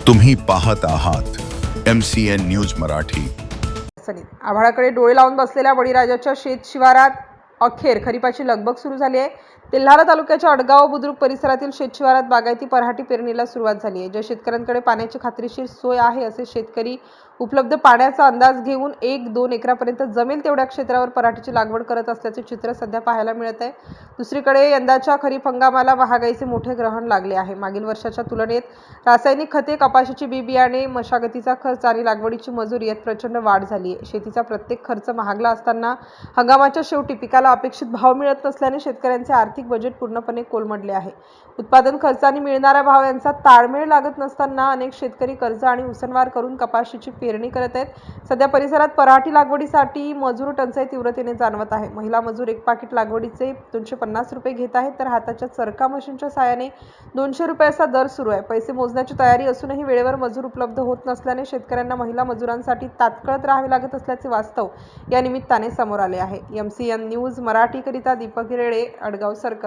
तुम्ही पाहत आहात MCN न्यूज मराठी। आभाळाकडे डोळे लावून बसलेल्या बळीराजाच्या शेत शिवारात अखेर खरीपाची लगबग सुरू झाली आहे। तेल्हारा तालुक्याच्या अडगाव बुद्रुक परिसरातील शेत शिवारात बागायती पराठी पेरणीला सुरुवात झाली आहे। ज्या शेतकऱ्यांकडे पाण्याची खात्रीशीर सोय आहे असे शेतकरी उपलब्ध पाण्याचा अंदाज घेऊन 1-2 एकरापर्यंत जमेल तेवढ्या क्षेत्रावर पराठीची लागवड करत असल्याचे चित्र सध्या पाहायला मिळत आहे। दुसरीकडे यंदाच्या खरीप हंगामाला महागाईचे मोठे ग्रहण लागले आहे। मागील वर्षाच्या तुलनेत रासायनिक खते, कपाशीची बी बियाणे, मशागतीचा खर्च आणि लागवडीची मजुरी यात प्रचंड वाढ झाली आहे। शेतीचा प्रत्येक खर्च महागला असताना हंगामाच्या शेवटी पिकाला अपेक्षित भाव मिळत नसल्याने शेतकऱ्यांचे आर्थिक बजेट पूर्णपणे कोलमडले आहे। उत्पादन खर्च आणि मिळणारा भाव यांचा ताळमेळ लागत नसताना अनेक शेतकरी कर्ज आणि उसनवार करून कपाशीची पेरणी करत आहेत। सध्या परिसरात पराठी लागवडीसाठी मजूर टंचाई तीव्रतेने जाणवत आहे। महिला मजूर एक पाकिट लागवडीचे 250 रुपये घेत आहेत, तर हाताच्या चरखा मशीनच्या साहाय्याने 200 रुपये असा दर सुरू आहे। पैसे मोजण्याची तयारी असूनही वेळेवर मजूर उपलब्ध होत नसल्याने शेतकऱ्यांना महिला मजुरांसाठी तात्काळत राहावे लागत असल्याचे वास्तव या निमित्ताने समोर आले आहे। MCN न्यूज मराठीकरिता दीपक रेडे, अडगाव सर्कल।